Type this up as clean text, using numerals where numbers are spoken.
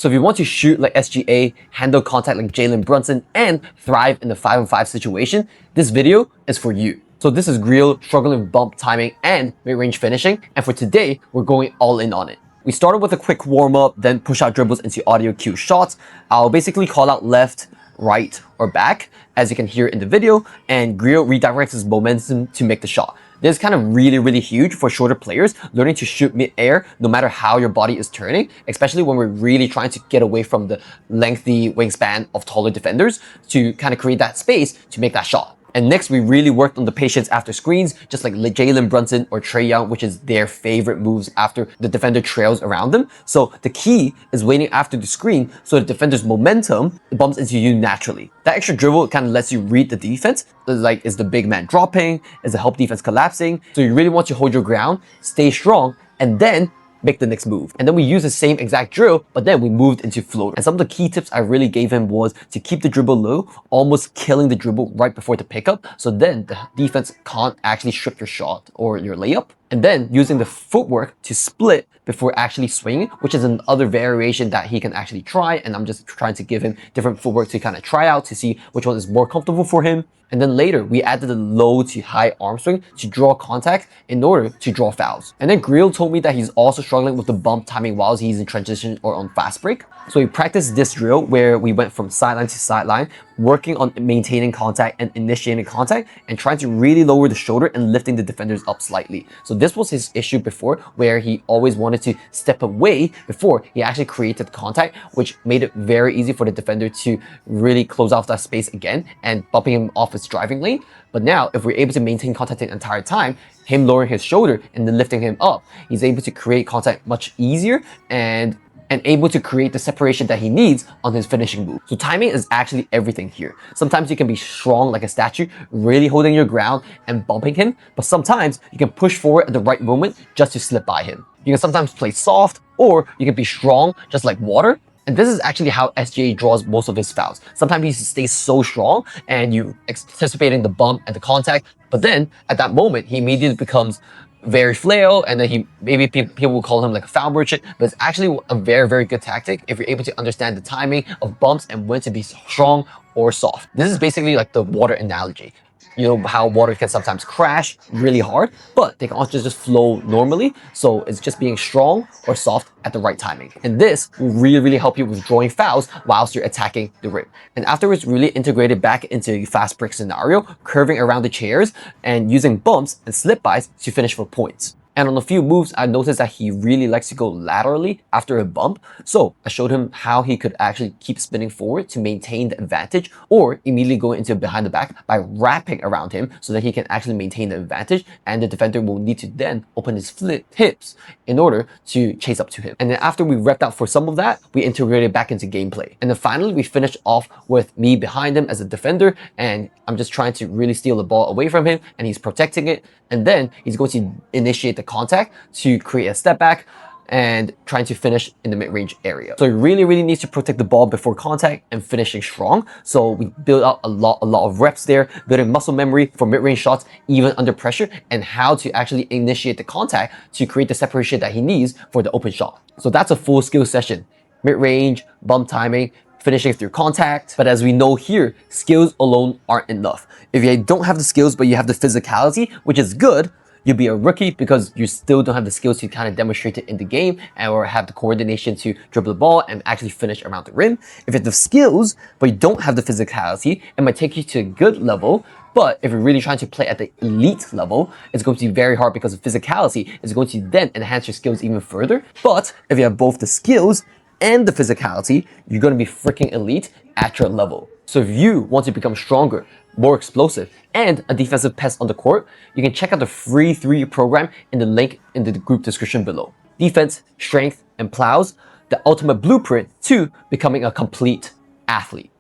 So if you want to shoot like SGA, handle contact like Brunson, and thrive in the 5-on-5 situation, this video is for you. So this is Grill struggling with bump timing and mid-range finishing, and for today, we're going all in on it. We started with a quick warm-up, then push out dribbles into audio cue shots. I'll basically call out left, right, or back, as you can hear in the video, and Grill redirects his momentum to make the shot. This is kind of really huge for shorter players, learning to shoot mid-air no matter how your body is turning, especially when we're really trying to get away from the lengthy wingspan of taller defenders to kind of create that space to make that shot. And next, we really worked on the patience after screens, just like Brunson or Trae Young, which is their favorite moves after the defender trails around them. So the key is waiting after the screen so the defender's momentum bumps into you naturally. That extra dribble kind of lets you read the defense. Like, is the big man dropping? Is the help defense collapsing? So you really want to hold your ground, stay strong, and then make the next move. And then we used the same exact drill, but then we moved into floater. And some of the key tips I really gave him was to keep the dribble low, almost killing the dribble right before the pickup, so then the defense can't actually strip your shot or your layup. And then using the footwork to split before actually swinging, which is another variation that he can actually try. And I'm just trying to give him different footwork to kind of try out to see which one is more comfortable for him. And then later, we added a low to high arm swing to draw contact in order to draw fouls. And then Grill told me that he's also struggling with the bump timing while he's in transition or on fast break. So we practiced this drill where we went from sideline to sideline, working on maintaining contact and initiating contact and trying to really lower the shoulder and lifting the defenders up slightly. So this was his issue before, where he always wanted to step away before he actually created contact, which made it very easy for the defender to really close off that space again and bumping him off his driving lane. But now, if we're able to maintain contact the entire time, him lowering his shoulder and then lifting him up, he's able to create contact much easier and able to create the separation that he needs on his finishing move. So timing is actually everything here. Sometimes you can be strong like a statue, really holding your ground and bumping him, but sometimes you can push forward at the right moment just to slip by him. You can sometimes play soft, or you can be strong just like water. And this is actually how SGA draws most of his fouls. Sometimes he stays so strong and you anticipating the bump and the contact, but then at that moment, he immediately becomes very flail, and then people will call him like a foul merchant, but it's actually a very good tactic if you're able to understand the timing of bumps and when to be strong or soft. This is basically like the water analogy. You know how water can sometimes crash really hard, but they can also just flow normally. So it's just being strong or soft at the right timing. And this will really help you with drawing fouls whilst you're attacking the rim. And afterwards, really integrated back into a fast break scenario, curving around the chairs and using bumps and slip-bys to finish for points. And on a few moves, I noticed that he really likes to go laterally after a bump. So I showed him how he could actually keep spinning forward to maintain the advantage, or immediately go into behind the back by wrapping around him so that he can actually maintain the advantage, and the defender will need to then open his hips in order to chase up to him. And then after we repped out for some of that, we integrated back into gameplay. And then finally, we finished off with me behind him as a defender, and I'm just trying to really steal the ball away from him, and he's protecting it. And then he's going to initiate the contact to create a step back and trying to finish in the mid-range area. So he really needs to protect the ball before contact and finishing strong. So we built out a lot of reps there, building muscle memory for mid-range shots even under pressure, and how to actually initiate the contact to create the separation that he needs for the open shot. So that's a full skill session. Mid-range, bump timing, finishing through contact. But as we know here, skills alone aren't enough. If you don't have the skills, but you have the physicality, which is good, you'll be a rookie because you still don't have the skills to kind of demonstrate it in the game or have the coordination to dribble the ball and actually finish around the rim. If you have the skills, but you don't have the physicality, it might take you to a good level. But if you're really trying to play at the elite level, it's going to be very hard because of physicality is going to then enhance your skills even further. But if you have both the skills and the physicality, you're going to be freaking elite at your level. So if you want to become stronger, more explosive, and a defensive pest on the court, you can check out the free 3 program in the link in the group description below. Defense, strength, and plows, the ultimate blueprint to becoming a complete athlete.